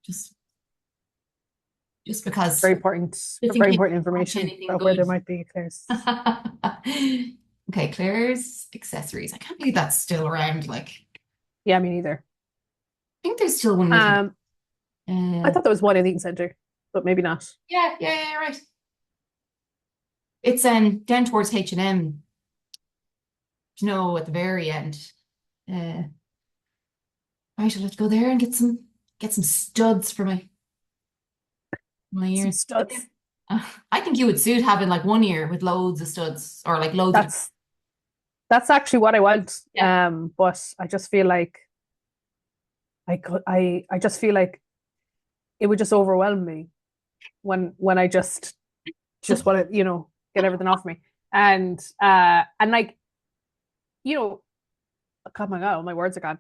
just because, Very important, just in very case important you catch information anything about where good. there might be eclairs. Okay, Claire's accessories. I can't believe that's still around. Like, I Yeah, me neither. think there's still one with Um, I thought there was one in the Eaton Centre, but maybe not. yeah, right. It's down towards H&M, at the very end. Uh, right, so let's go there and get some studs for my Some ears. studs. I think you would suit having like one ear with loads of studs or like loads of That's that's actually what I want. yeah. But I just feel like I just feel like it would just overwhelm me when I just want to, get everything off me. And like, you know, oh my God, all my words are gone.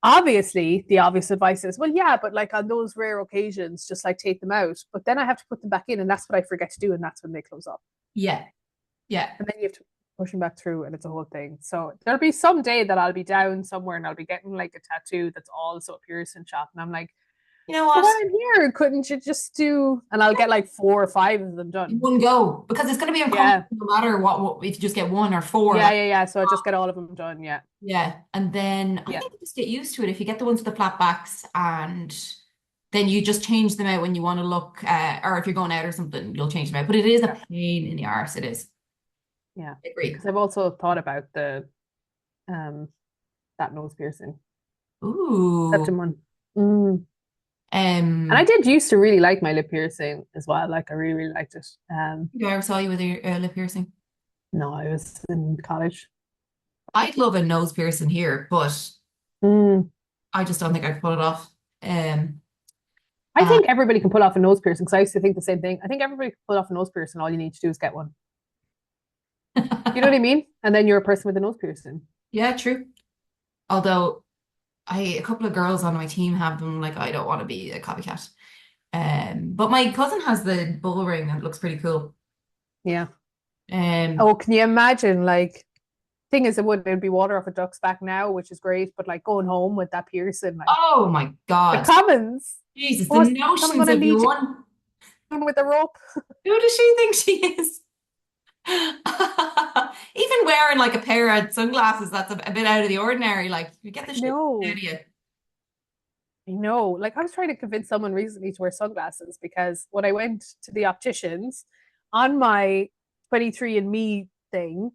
Obviously, the obvious advice is, well, yeah, but like on those rare occasions, just like take them out. But then I have to put them back in, and that's what I forget to do, and that's when they close up. Yeah, yeah. And then you have to push them back through, and it's a whole thing. So there'll be some day that I'll be down somewhere and I'll be getting like a tattoo that's also a piercing shop. And I'm like, You know but what? when I'm here, couldn't you just do? And I'll get like 4 or 5 of them In done. one go because it's going to be Yeah. uncomfortable no matter what if you just get one or four. Yeah, Like, yeah, yeah. So I just get all of them done. Yeah. yeah, and then I Yeah. think you just get used to it if you get the ones with the flat backs, and then you just change them out when you want to look, or if you're going out or something, you'll change them out. But it is a Yeah. pain in the arse. It is. Yeah. I agree. Because I've also thought about the um that nose piercing. Ooh. Septum one. Mm. And I Um, did used to really like my lip piercing as well. Like I really, really liked it. do I ever saw you with your lip piercing? No, I was in college. I'd love a nose piercing here, but Mm. I just don't think I'd pull it off. Um, I uh, think everybody can pull off a nose piercing because I used to think the same thing. I think everybody can pull off a nose piercing. All you need to do is get one. You know what I mean? And then you're a person with a nose piercing. yeah, true. Although a couple of girls on my team have them, like I don't want to be a copycat. But my cousin has the bull ring and it looks pretty cool. Yeah. Um, Oh, can you imagine? Like, thing is, it wouldn't be water off a duck's back now, which is great. But like going home with that piercing, like oh my the God. Jesus, Jesus, the oh, someone notions gonna of you lead you one. in with a rope? Who does she think she is? Even wearing like a pair of sunglasses, that's a bit out of the ordinary. Like, you get the shit out No, of you. I know. Like I was trying to convince someone recently to wear sunglasses because when I went to the opticians on my 23andMe thing,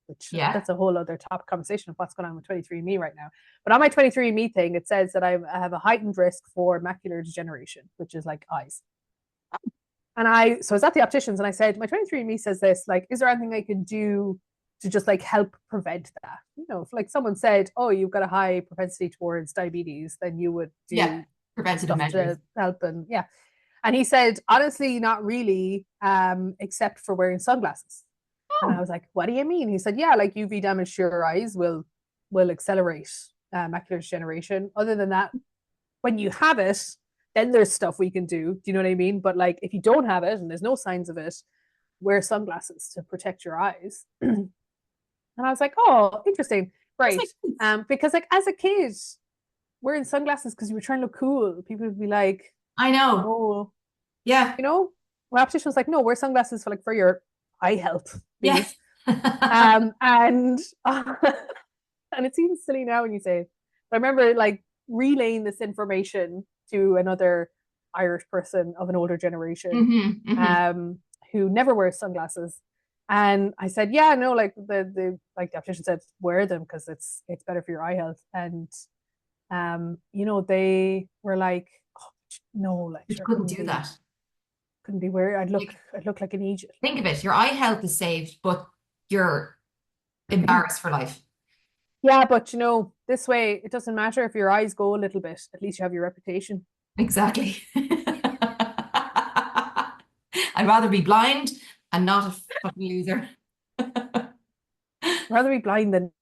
which Yeah. that's a whole other top conversation of what's going on with 23andMe right now. But on my 23andMe thing, it says that I have a heightened risk for macular degeneration, which is like eyes. And so I was at the opticians and I said, my 23andMe says this, like, is there anything I can do to just like help prevent that? If like someone said, oh, you've got a high propensity towards diabetes, then you would Yeah. do Preventative stuff measures. to help. And yeah. And he said, honestly, not really, except for wearing sunglasses. And I Oh, was like, what do you mean? He said, yeah, like UV damage to your eyes will accelerate macular degeneration. Other than that, when you have it, then there's stuff we can do. Do you know what I mean? But like if you don't have it and there's no signs of it, wear sunglasses to protect your eyes. And I was like, oh, interesting. this Right. makes sense. Because like as a kid, wearing sunglasses because you were trying to look cool, people would be like, I know. oh, Yeah. you know, my optician was like, no, wear sunglasses for your eye health, Yeah. please. And and it seems silly now when you say it. But I remember like relaying this information to another Irish person of an older generation, hmm um, who never wears sunglasses. And I said, yeah, no, like the optician said, wear them because it's better for your eye health. And they were like, oh, no, like But you sure couldn't do that. couldn't be wearing. Like, I'd look like an Egypt. think of it. Your eye health is saved, but you're embarrassed for life. Yeah, but this way it doesn't matter if your eyes go a little bit. At least you have your reputation. Exactly. I'd rather be blind and not a fucking loser. Rather be blind than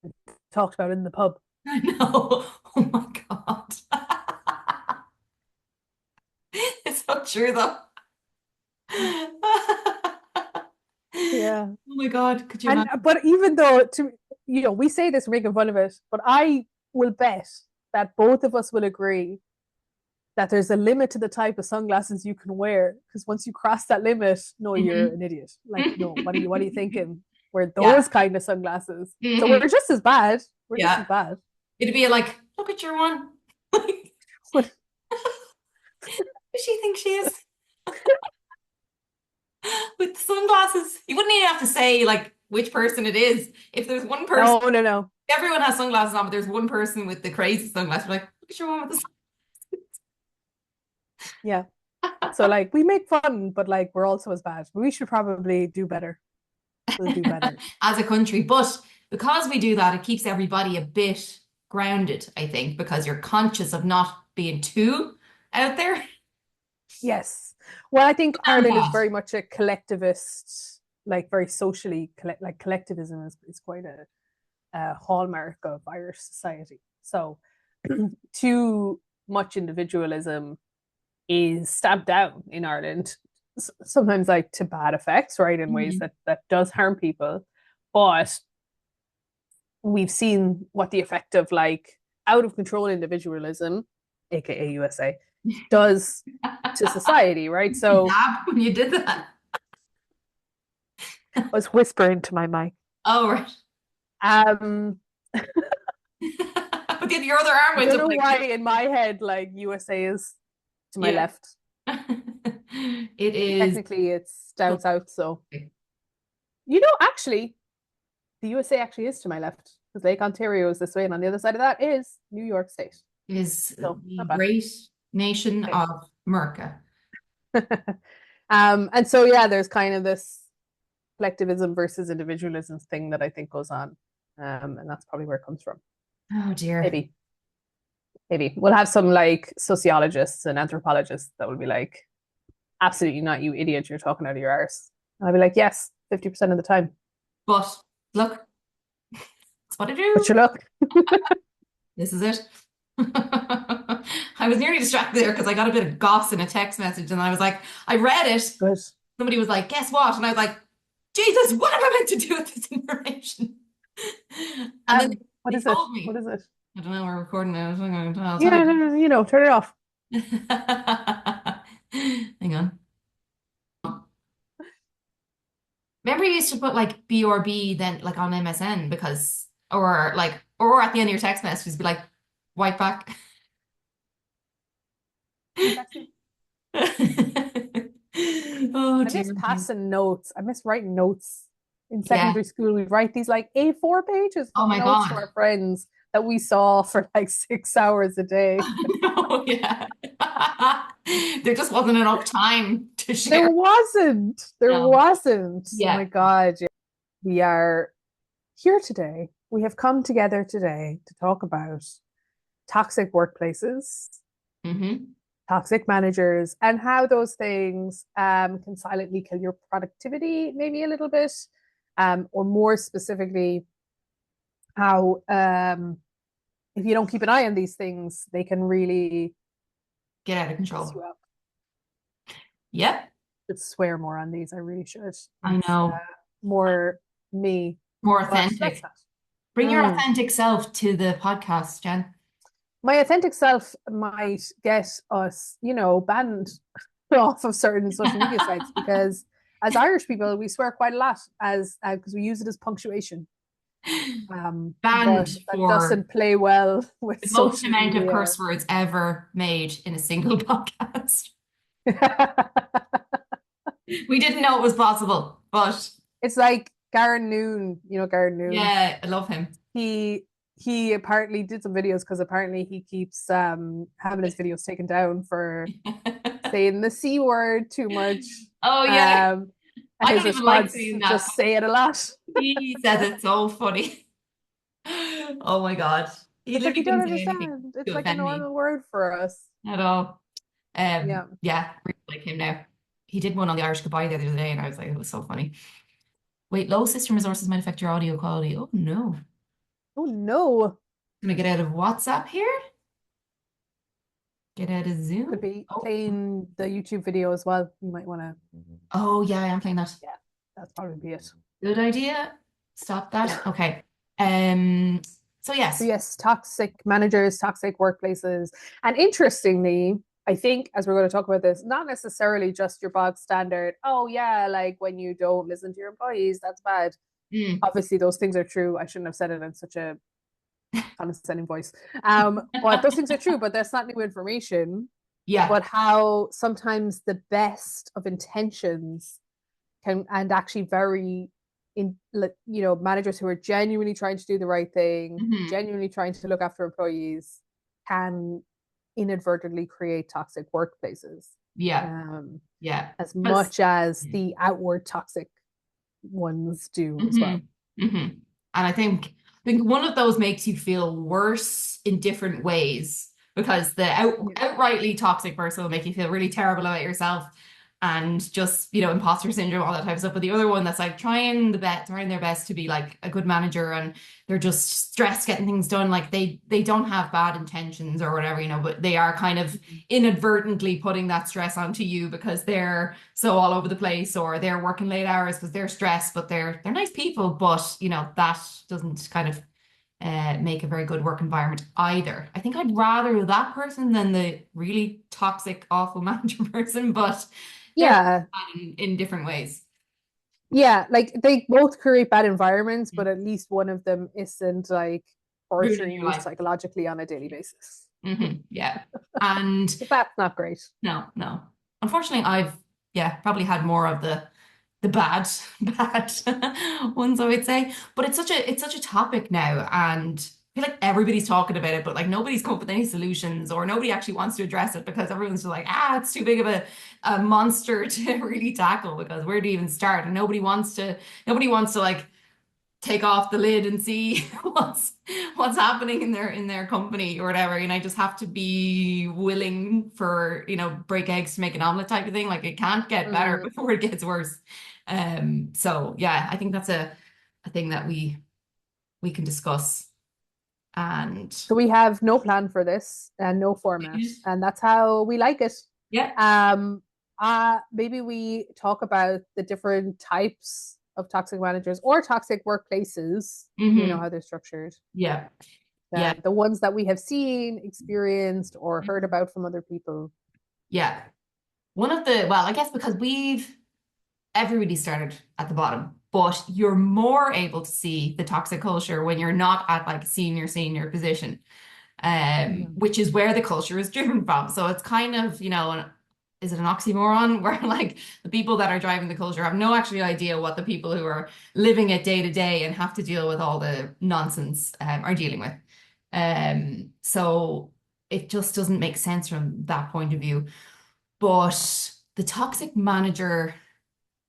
talked about in the pub. I know. Oh my God. It's so true though. Yeah. Oh my God. Could you And imagine? but even though we say this, we're making fun of it, but I will bet that both of us will agree that there's a limit to the type of sunglasses you can wear because once you cross that limit, no, you're Mhm. an idiot. Like, no, what are you thinking? We're Yeah. those kind of sunglasses. So Mhm. we're just as bad. We're just Yeah. as bad. It'd be like, look at your one. Who she thinks she is with the sunglasses. You wouldn't even have to say like which person it is. If there's one person, No, no, no. everyone has sunglasses on, but there's one person with the crazy sunglasses. You're like, look at your one with Yeah. the So like we make fun, but like we're also as bad. We should probably do better. We'll do better. as a country. But because we do that, it keeps everybody a bit grounded, I think, because you're conscious of not being too out there. Yes. Well, I think And Ireland is bad. very much a collectivist, like very socially, like collectivism is quite a hallmark of Irish society. So too much individualism is stamped down in Ireland, sometimes like to bad effects, right, in ways Mhm. that does harm people. But we've seen what the effect of like out of control individualism, aka USA, does to society, right? So Dab when you did that. I was whispering to my mic. Oh, right. Um, But then your other arm I went don't up know like, why in my head like USA is to my yeah. left. It is. Technically, it's down south. So you know, actually, the USA actually is to my left because Lake Ontario is this way, and on the other side of that is New York State. Is So the not bad. great nation Okay. of America. And so yeah, there's kind of this collectivism versus individualism thing that I think goes on, and that's probably where it comes from. Oh dear. Maybe, maybe we'll have some like sociologists and anthropologists that will be like, absolutely not, you idiot, you're talking out of your arse. And I'll be like, yes, 50% of the time. But look, that's what I But do. you look, This is it. I was nearly distracted there because I got a bit of goss in a text message and I was like, I read it. good. Somebody was like, guess what? And I was like, Jesus, what am I meant to do with this information? And then What they is it? told What me. is it? I don't know, we're recording it. I'll tell Yeah, no, you. no, turn it off. Hang on. Remember you used to put like BRB then like on MSN because or like or at the end of your text messages be like white back. Can you text me? Oh I miss dear, dear. passing notes. I miss writing notes. In Yeah. secondary school, we'd write these like A4 pages Oh of my notes to God. our friends that we saw for like 6 hours a day. Oh yeah. There just wasn't enough time to There share. wasn't. There No. wasn't. Oh Yeah. my God. Yeah. We are here today. We have come together today to talk about toxic workplaces, Hmm. toxic managers, and how those things can silently kill your productivity, maybe a little bit, or more specifically, how if you don't keep an eye on these things, they can really Get out of mess you control. up. Yep. Should swear more on these. I really should. It's I know. more me, More but that's authentic. not. Bring your Mm. authentic self to the podcast, Jen. My authentic self might get us, banned off of certain social media sites because as Irish people, we swear quite a lot as because we use it as punctuation. But Banned that for doesn't play well with the most social amount of media. curse words ever made in a single podcast. We didn't know it was possible, but It's like Garen Noon, Garen Noon. yeah, I love him. He he apparently did some videos because apparently he keeps having his videos taken down for saying the C word too much. Oh yeah, Um, and I his don't even like response, saying that, just but say it a lot. he says it so funny. Oh my God. He It's like literally you don't couldn't say anything understand. It's to like a offend me normal word for us. at all. Yeah. Yeah, really like him now. He did one on the Irish Goodbye the other day, and I was like, it was so funny. Wait, low system resources might affect your audio quality. Oh no. Oh no. Gonna get out of WhatsApp here. Get out of Could Zoom. be Oh, playing the YouTube video as well. You might want to. oh yeah, I am playing that. Yeah, that's probably be it. Good idea. Stop that. Okay. So So yes. yes, toxic managers, toxic workplaces, and interestingly, I think as we're going to talk about this, not necessarily just your bog standard, oh yeah, like when you don't listen to your employees, that's bad. Mm. Obviously, those things are true. I shouldn't have said it in such a condescending voice. But those things are true, but that's not new information. Yeah. But how sometimes the best of intentions can and actually very in managers who are genuinely trying to do the right thing, Hmm. genuinely trying to look after employees, can inadvertently create toxic workplaces. Yeah. Um, Yeah. as Because much as the outward toxic ones do as hmm well. hmm And I think one of those makes you feel worse in different ways because the Yeah. outrightly toxic person will make you feel really terrible about yourself and just, imposter syndrome, all that type of stuff. But the other one that's like trying their best to be like a good manager and they're just stressed getting things done. Like they don't have bad intentions or whatever, but they are kind of inadvertently putting that stress onto you because they're so all over the place or they're working late hours because they're stressed, but they're nice people, but that doesn't kind of make a very good work environment either. I think I'd rather that person than the really toxic, awful manager person, but they're Yeah, in different ways. yeah, like they both create bad environments, but at least one of them isn't like Ruining torturing your you life. psychologically on a daily basis. Yeah. And So that's not great. no, no. Unfortunately, I've probably had more of the bad bad ones, I would say. But it's such a topic now, and I feel like everybody's talking about it, but like nobody's come up with any solutions, or nobody actually wants to address it because everyone's just like, it's too big of a monster to really tackle because where do you even start? And nobody wants to like take off the lid and see what's happening in their company or whatever. And I just have to be willing for, break eggs to make an omelet type of thing. Like it can't get better Mm. before it gets worse. So yeah, I think that's a thing that we can discuss. And So we have no plan for this and no format, and that's how we like it. yeah. Um, maybe we talk about the different types of toxic managers or toxic workplaces, Hmm. how they're structured. Yeah. Yeah. The ones that we have seen, experienced, or heard about from other people. Yeah. Well, I guess because everybody started at the bottom, but you're more able to see the toxic culture when you're not at like a senior position, Mhm. which is where the culture is driven from. So it's kind of, is it an oxymoron where like the people that are driving the culture have no actually idea what the people who are living it day to day and have to deal with all the nonsense are dealing with. So it just doesn't make sense from that point of view. But the toxic manager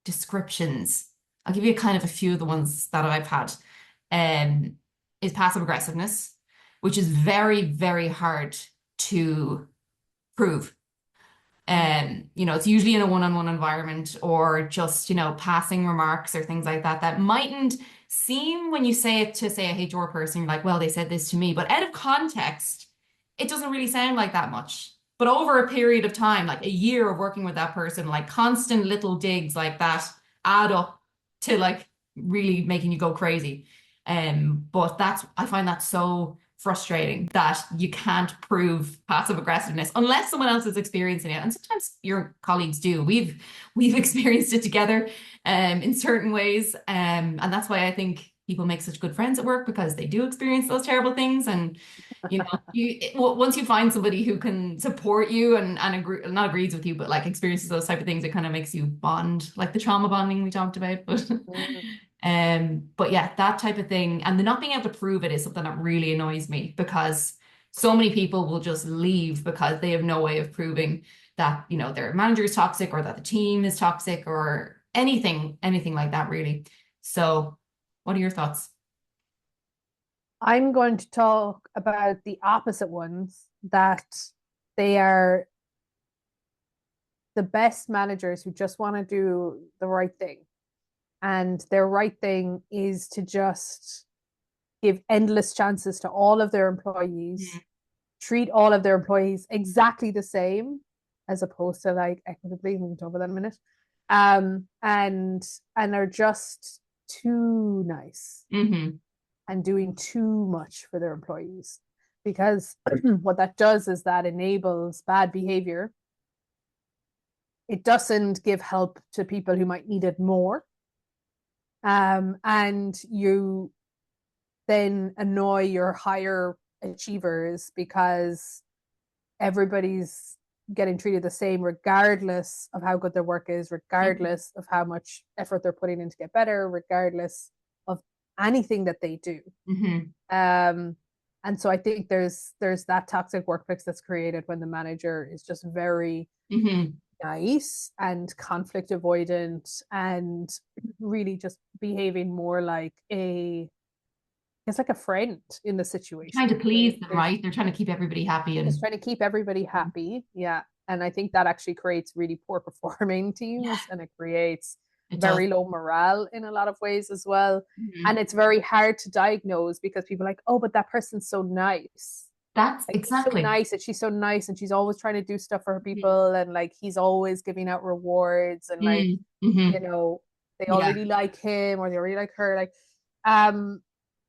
descriptions, I'll give you kind of a few of the ones that I've had, um, is passive aggressiveness, which is very, very hard to prove. It's usually in a one-on-one environment or just, passing remarks or things like that that mightn't seem when you say it to say a HR person, you're like, well, they said this to me, but out of context, it doesn't really sound like that much. But over a period of time, like a year of working with that person, like constant little digs like that add up to like really making you go crazy. But I find that so frustrating that you can't prove passive aggressiveness unless someone else is experiencing it. And sometimes your colleagues do. We've experienced it together in certain ways. And that's why I think people make such good friends at work because they do experience those terrible things. And once you find somebody who can support you and agree, not agrees with you, but like experiences those type of things, it kind of makes you bond, like the trauma bonding we talked about. But Mm. but yeah, that type of thing, and the not being able to prove it is something that really annoys me because so many people will just leave because they have no way of proving that, their manager is toxic or that the team is toxic or anything like that, really. So, what are your thoughts? I'm going to talk about the opposite ones that they are the best managers who just want to do the right thing. And their right thing is to just give endless chances to all of their employees, Mm. treat all of their employees exactly the same, as opposed to like equitably. We can talk about that in a minute. And are just too nice Hmm. and doing too much for their employees. because what that does is that enables bad behavior. It doesn't give help to people who might need it more. And you then annoy your higher achievers because everybody's getting treated the same, regardless of how good their work is, Mhm. regardless of how much effort they're putting in to get better, regardless of anything that they do. Mhm. Um, and so I think there's that toxic workplace that's created when the manager is just very Mhm. nice and conflict avoidant and really just behaving more like a it's like a friend in the Trying to situation. please them, right? They're trying to keep everybody happy Just and trying to keep everybody happy. Yeah. And I think that actually creates really poor performing yeah, teams and it creates it does. very low morale in a lot of ways as well. And Mhm. it's very hard to diagnose because people are like, oh, but that person's so nice. That's Like he's so exactly. nice and she's so nice and she's always trying to do stuff for her Mhm. people and like he's always giving out rewards and like, Mm. Mhm. you know, they all Yeah, really like him or they really like her. Like um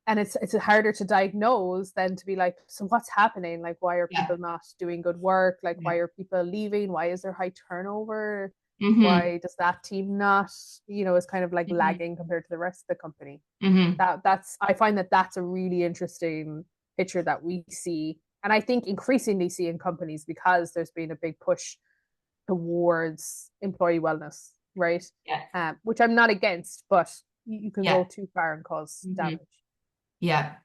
and it's harder to diagnose than to be like, so what's happening? Like, why are yeah, people not doing good work? Like, yeah. why are people leaving? Why is there high turnover? Mhm. Why does that team not, is kind of like Mhm. lagging compared to the rest of the company? Mhm. That's I find that that's a really interesting picture that we see, and I think increasingly see in companies because there's been a big push towards employee wellness, right? Yeah, Which I'm not against, but you can yeah. go too far and cause Mhm. damage. Yeah.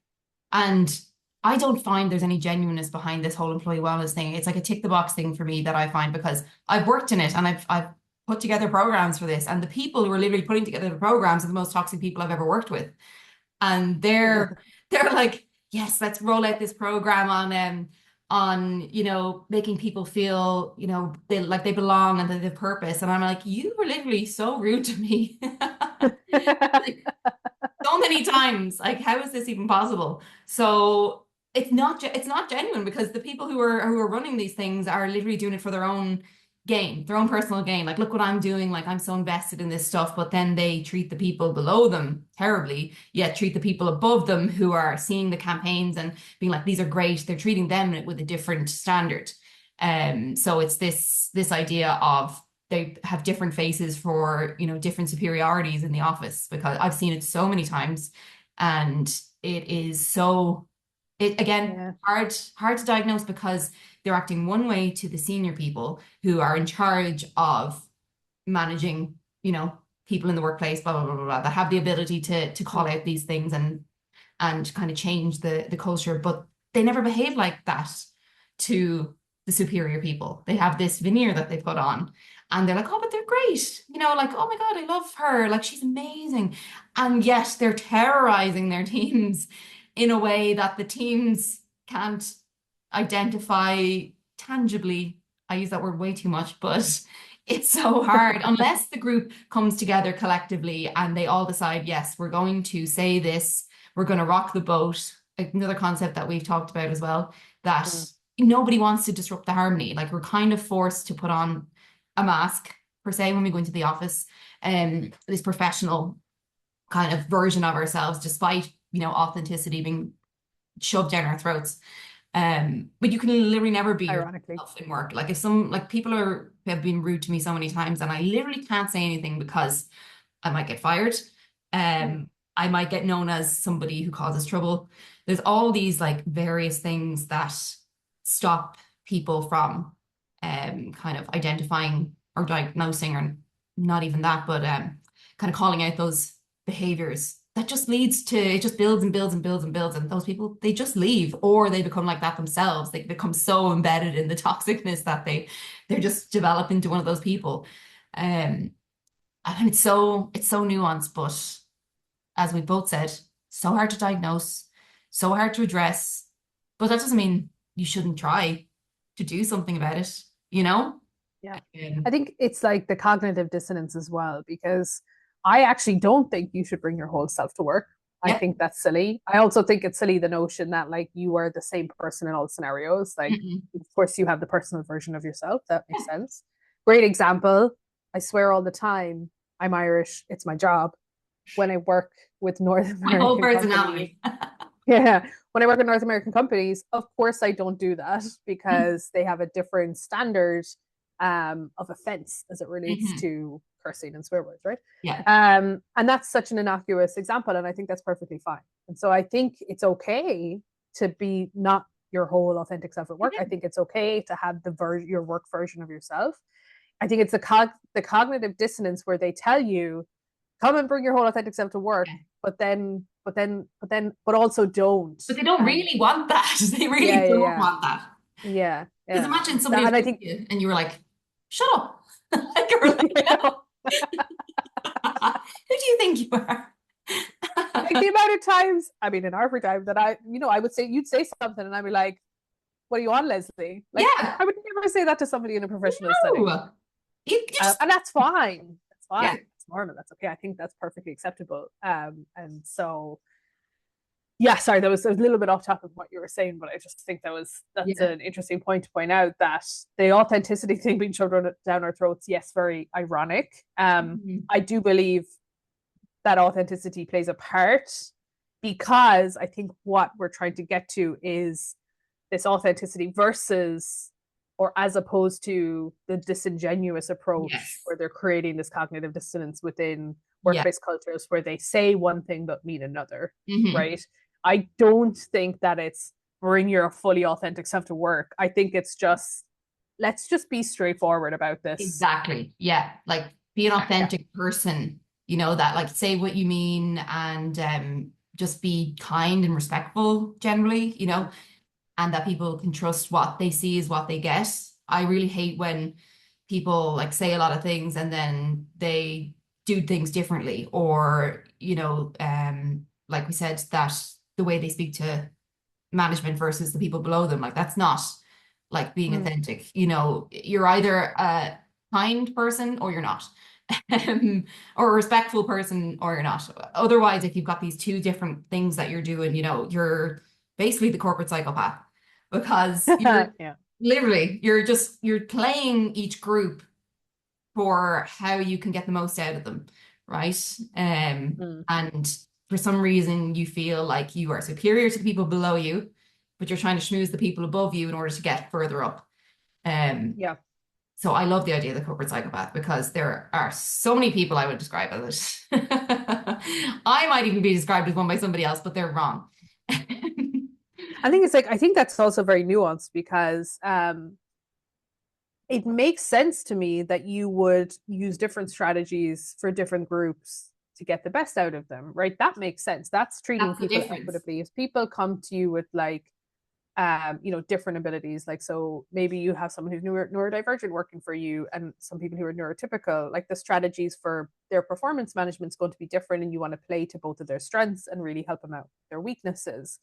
And I don't find there's any genuineness behind this whole employee wellness thing. It's like a tick the box thing for me that I find because I've worked in it and I've put together programs for this. And the people who are literally putting together the programs are the most toxic people I've ever worked with. And they're like, yes, let's roll out this program on making people feel they like they belong and that they have purpose. And I'm like, you were literally so rude to me. Like, so many times. Like, how is this even possible? So it's not genuine because the people who are running these things are literally doing it for their own gain, their own personal gain. Like, look what I'm doing. Like, I'm so invested in this stuff, but then they treat the people below them terribly, yet treat the people above them who are seeing the campaigns and being like, these are great. They're treating them with a different standard. So it's this idea of they have different faces for different superiorities in the office because I've seen it so many times and it is so it again Yeah. hard to diagnose because they're acting one way to the senior people who are in charge of managing people in the workplace, blah blah blah blah, blah that have the ability to call out these things and kind of change the culture, but they never behave like that to the superior people. They have this veneer that they put on, and they're like, oh, but they're great, like, oh my God, I love her, like she's amazing, and yet they're terrorizing their teams in a way that the teams can't identify tangibly. I use that word way too much, but it's so hard unless the group comes together collectively and they all decide, yes, we're going to say this, we're going to rock the boat. Another concept that we've talked about as well, that Mm. nobody wants to disrupt the harmony. Like we're kind of forced to put on a mask, per se, when we go into the office, this professional kind of version of ourselves, despite, authenticity being shoved down our throats. But you can literally never be Ironically. yourself in work. Like if some like people have been rude to me so many times and I literally can't say anything because I might get fired. Mm. I might get known as somebody who causes trouble. There's all these like various things that stop people from kind of identifying or diagnosing or not even that, but kind of calling out those behaviors that just leads to it just builds and builds and builds and builds and those people they just leave or they become like that themselves. They become so embedded in the toxicness that they're just develop into one of those people. Um and it's so nuanced, but as we both said, so hard to diagnose, so hard to address. But that doesn't mean you shouldn't try to do something about it, you know? Yeah. I Um, think it's like the cognitive dissonance as well, because I actually don't think you should bring your whole self to work. I yeah. think that's silly. I also think it's silly the notion that like you are the same person in all scenarios. Like, Mm-mm. of course, you have the personal version of yourself. That makes sense. Great example. I swear all the time, I'm Irish. It's my job. When I work with North My whole American companies, personality. yeah. when I work in North American companies, of course I don't do that because they have a different standard of offense as it relates Hmm. to cursing and swear words, right? Yeah. And that's such an innocuous example, and I think that's perfectly fine. And so I think it's okay to be not your whole authentic self at work. I think it's okay to have your work version of yourself. I think it's the cognitive dissonance where they tell you, come and bring your whole authentic self to work, Yeah. but also don't. But they don't And really want that. They really yeah, yeah, don't yeah, want that. yeah, Because yeah. imagine somebody That, and I offended think, you and you were like, shut up. Like, you were like, you know, who do you think you are? like the amount of times, I mean, in our free time that I would say, you'd say something and I'd be like, what are you on, Leslie? Like, Yeah, I would never say that to somebody in a professional setting. no. You just, And that's fine. That's yeah, fine. It's normal. That's okay. I think that's perfectly acceptable. And so, yeah, sorry, that was a little bit off topic of what you were saying, but I just think that's yeah. an interesting point to point out that the authenticity thing being shoved down our throats, yes, very ironic. Mhm. I do believe that authenticity plays a part because I think what we're trying to get to is this authenticity versus or as opposed to the disingenuous approach Yes. where they're creating this cognitive dissonance within Yeah. workplace cultures where they say one thing but mean another, Hmm. right? I don't think that it's bring your fully authentic self to work. I think it's just let's just be straightforward about this. Exactly. Yeah. Like be an Yeah. authentic person, that like say what you mean and just be kind and respectful generally, and that people can trust what they see is what they get. I really hate when people like say a lot of things and then they do things differently, or like we said, that the way they speak to management versus the people below them, like that's not like being Mm. authentic. You're either a kind person or you're not. Or a respectful person or you're not. Otherwise, if you've got these two different things that you're doing, you're basically the corporate psychopath because you're Yeah. literally you're playing each group for how you can get the most out of them, right? Mm. And for some reason you feel like you are superior to the people below you, but you're trying to schmooze the people above you in order to get further up. Um, Yeah. so I love the idea of the corporate psychopath because there are so many people I would describe as it. I might even be described as one by somebody else, but they're wrong. I think it's like I think that's also very nuanced because it makes sense to me that you would use different strategies for different groups to get the best out of them, right? That makes sense. That's treating That's the people difference. equitably. If people come to you with like different abilities, like so maybe you have someone who's neurodivergent working for you and some people who are neurotypical, like the strategies for their performance management is going to be different and you want to play to both of their strengths and really help them out with their weaknesses.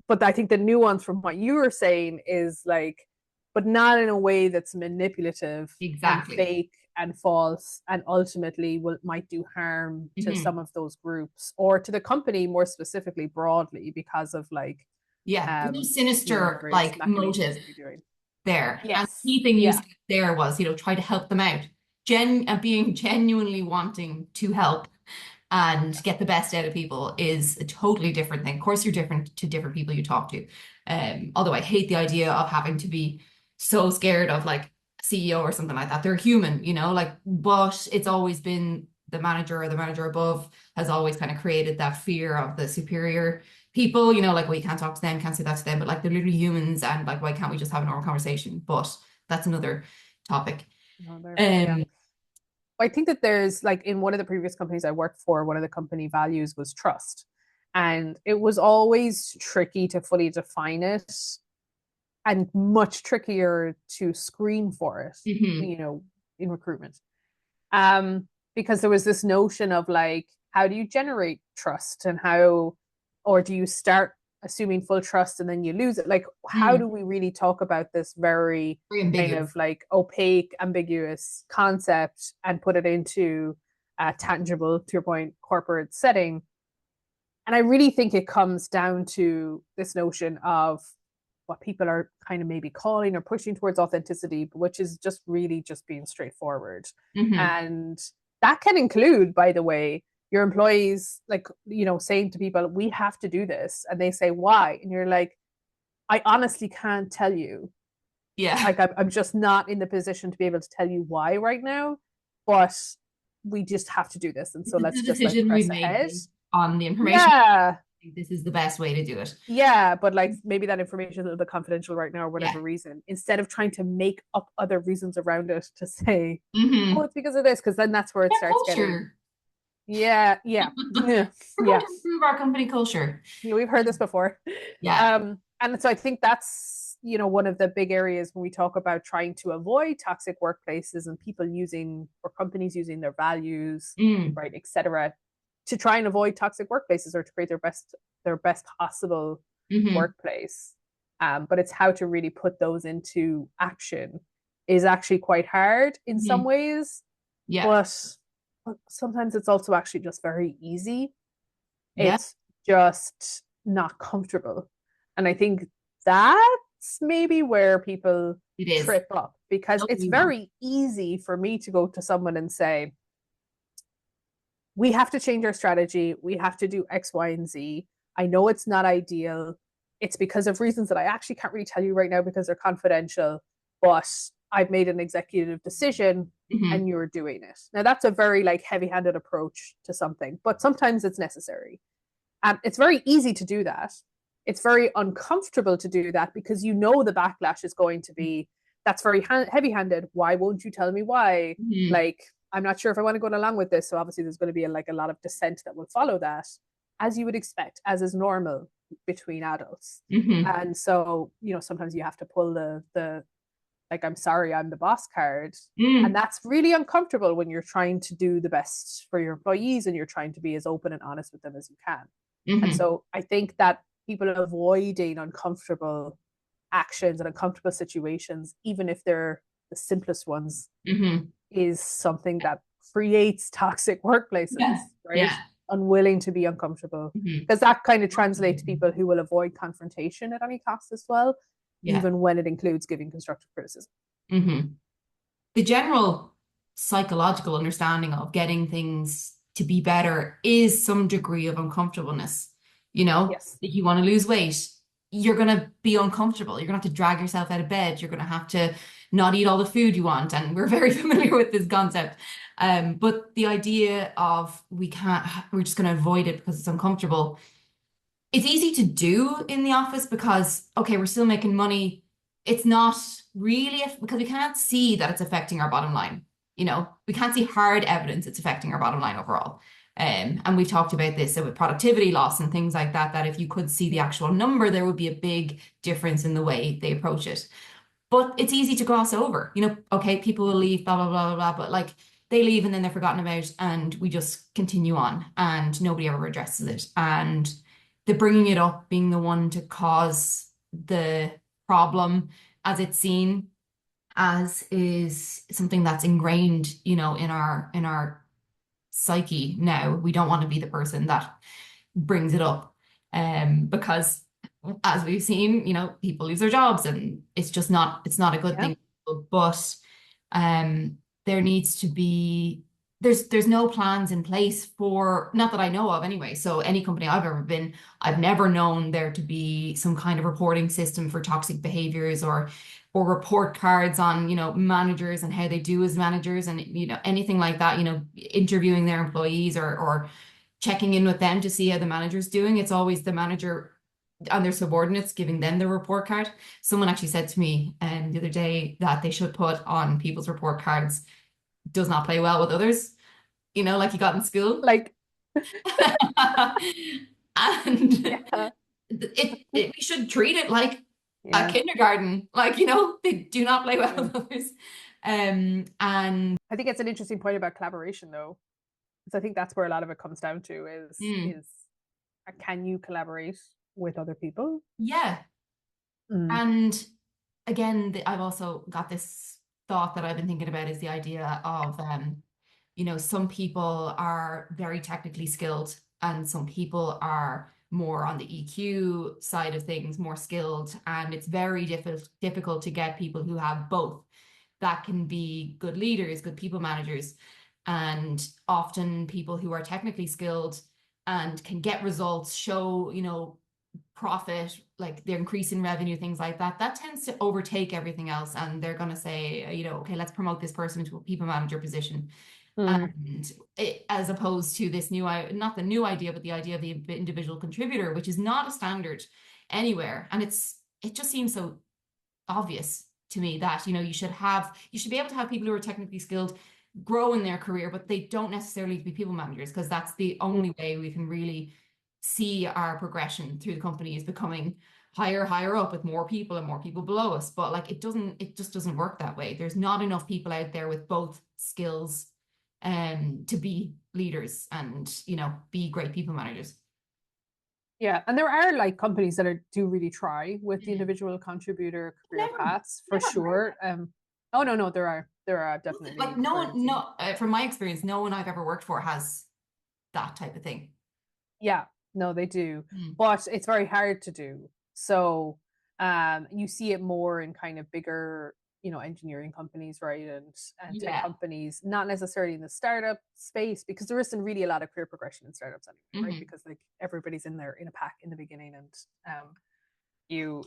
But I think the nuance from what you were saying is like, but not in a way that's manipulative and Exactly. fake and false and ultimately might do harm to some Hmm. of those groups or to the company more specifically broadly because of like Yeah, there's no the sinister various like machinations motive that you're doing. there. And the Yes. key thing you Yeah. said there was, try to help them out. Being genuinely wanting to help and get the best out of people is a totally different thing. Of course, you're different to different people you talk to. Although I hate the idea of having to be so scared of like a CEO or something like that. They're human, like, but it's always been the manager or the manager above has always kind of created that fear of the superior people, like, well, you can't talk to them, can't say that to them, but like they're literally humans and like, why can't we just have a normal conversation? But that's another topic. No, yeah. Um, I think that there's like in one of the previous companies I worked for, one of the company values was trust. And it was always tricky to fully define it and much trickier to screen for it, mhm. in recruitment. Um, because there was this notion of like, how do you generate trust and or do you start assuming full trust and then you lose it? Like, how do Mm. we really talk about this very Very kind ambiguous. of like opaque, ambiguous concept and put it into a tangible, to your point, corporate setting? And I really think it comes down to this notion of what people are kind of maybe calling or pushing towards authenticity, which is just really just being straightforward. Hmm. And that can include, by the way, your employees, like, saying to people, we have to do this. And they say, why? And you're like, I honestly can't tell you. Yeah. Like, I'm just not in the position to be able to tell you why right now, but we just have to do this. And so This is let's the just like decision press we've made ahead. based on the information. Yeah. This is the best way to do it. Yeah. But like maybe that information is a little bit confidential right now or Yeah. whatever reason, instead of trying to make up other reasons around it to say, oh, Hmm. it's because of this, because then that's where it Yeah, starts getting, culture. yeah, yeah, yeah, We're going yeah. to improve our company culture. We've heard this before. Yeah. And so I think that's, one of the big areas when we talk about trying to avoid toxic workplaces and people using or companies using their values, Mm. right, etc., to try and avoid toxic workplaces or to create their best possible Hmm. workplace. But it's how to really put those into action is actually quite hard in some Hmm. ways, Yeah. but sometimes it's also actually just very easy. Yeah. It's just not comfortable. And I think that's maybe where people It is. trip up because No it's nuance. very easy for me to go to someone and say, we have to change our strategy. We have to do X, Y, and Z. I know it's not ideal. It's because of reasons that I actually can't really tell you right now because they're confidential, but I've made an executive decision and Hmm. you're doing it. Now that's a very like heavy-handed approach to something, but sometimes it's necessary. And it's very easy to do that. It's very uncomfortable to do that because the backlash is going to be, that's very heavy handed. Why won't you tell me why? Hmm. Like, I'm not sure if I want to go along with this. So obviously, there's going to be a lot of dissent that will follow that, as you would expect, as is normal between adults. Hmm. And so, sometimes you have to pull the like, I'm sorry, I'm the boss card. And Mm. that's really uncomfortable when you're trying to do the best for your employees and you're trying to be as open and honest with them as you can. And Hmm. so I think that people avoiding uncomfortable actions and uncomfortable situations, even if they're the simplest ones, Hmm. is something that creates toxic Yeah. workplaces, right? Yeah. Unwilling to be uncomfortable. Hmm. Because that kind of translates to people who will avoid confrontation at any cost as well, Yeah. even when it includes giving constructive criticism. Hmm. The general psychological understanding of getting things to be better is some degree of uncomfortableness. Yes. If you want to lose weight, you're going to be uncomfortable. You're going to have to drag yourself out of bed. You're going to have to not eat all the food you want. And we're very familiar with this concept. But the idea of we're just going to avoid it because it's uncomfortable, it's easy to do in the office because, okay, we're still making money. It's not really because we can't see that it's affecting our bottom line. We can't see hard evidence it's affecting our bottom line overall. And we've talked about this so with productivity loss and things like that, that if you could see the actual number, there would be a big difference in the way they approach it. But it's easy to gloss over. Okay, people will leave, blah, blah, blah, blah, blah, but like they leave and then they're forgotten about, and we just continue on, and nobody ever addresses it. And the bringing it up being the one to cause the problem, as it's seen as, is something that's ingrained, in our psyche now. We don't want to be the person that brings it up, because as we've seen, people lose their jobs and it's not a good Yeah. thing. But there needs to be there's no plans in place for, not that I know of anyway. So any company I've ever been, I've never known there to be some kind of reporting system for toxic behaviors, or report cards on, managers and how they do as managers, and anything like that, interviewing their employees, or checking in with them to see how the manager's doing. It's always the manager and their subordinates giving them the report card. Someone actually said to me the other day that they should put on people's report cards, does not play well with others, like you got in school. Like, And yeah. we should treat it like a Yeah. kindergarten, like, they do not play well Yeah. with others. And I think it's an interesting point about collaboration, though, because I think that's where a lot of it comes down to mm, is can you collaborate with other people? yeah. Mm. And again, I've also got this thought that I've been thinking about, is the idea of, some people are very technically skilled and some people are more on the EQ side of things, more skilled. And it's very difficult to get people who have both, that can be good leaders, good people managers. And often people who are technically skilled and can get results, show, profit, like they're increasing revenue, things like that, that tends to overtake everything else. And they're going to say, okay, let's promote this person into a people manager position. Mm. And as opposed to this new, not the new idea, but the idea of the individual contributor, which is not a standard anywhere. And it just seems so obvious to me that, you should be able to have people who are technically skilled grow in their career, but they don't necessarily need to be people managers, because that's the Mm. only way we can really see our progression through the company is becoming higher up with more people and more people below us. But like it just doesn't work that way. There's not enough people out there with both skills to be leaders and, be great people managers. Yeah, and there are like companies that do really try with the Mhm. individual contributor career Never, paths for never heard. sure. Oh no, no, there are Like definitely no one, plenty. no, from my experience, no one I've ever worked for has that type of thing. Yeah, no, they do, Mm. but it's very hard to do. So, you see it more in kind of bigger, engineering companies, right, and tech Yeah. companies, not necessarily in the startup space because there isn't really a lot of career progression in startups anyway, right? Hmm. Because like everybody's in there in a pack in the beginning, and you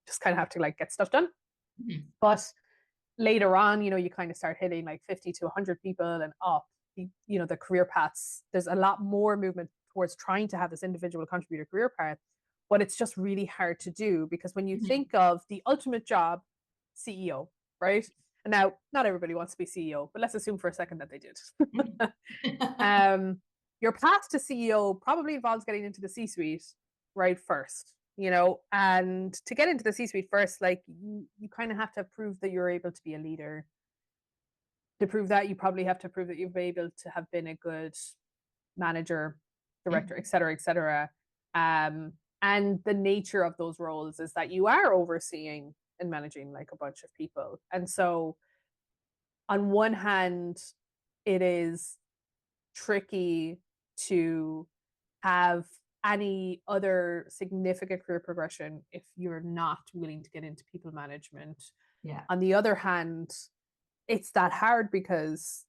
just kind of have to like get stuff done. Hmm. But later on, you kind of start hitting like 50 to 100 people and up, the career paths. There's a lot more movement towards trying to have this individual contributor career path, but it's just really hard to do because when you Hmm. think of the ultimate job, CEO, right? And now, not everybody wants to be CEO, but let's assume for a second that they did. Hmm. um, your path to CEO probably involves getting into the C suite, right? First, and to get into the C suite first, like you kind of have to prove that you're able to be a leader. To prove that, you probably have to prove that you've been able to have been a good manager, director, et Hmm. cetera, et cetera. And the nature of those roles is that you are overseeing and managing like a bunch of people. And so, on one hand, it is tricky to have any other significant career progression if you're not willing to get into people management. Yeah. On the other hand, it's that hard because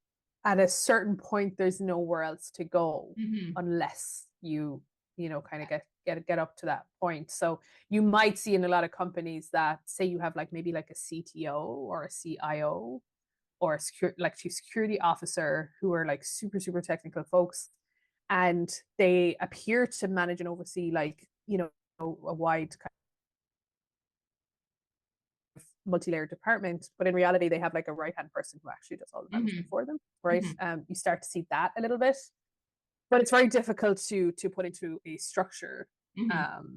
at a certain point there's nowhere else to go Hmm. unless you kind of get up to that point. So you might see in a lot of companies that say you have like maybe like a CTO or a CIO or a like chief security officer who are like super super technical folks, and they appear to manage and oversee like a wide multi-layered department, but in reality they have like a right hand person who actually does all the management Hmm. for them, right? Hmm. You start to see that a little bit, but it's very difficult to put into a structure. Hmm.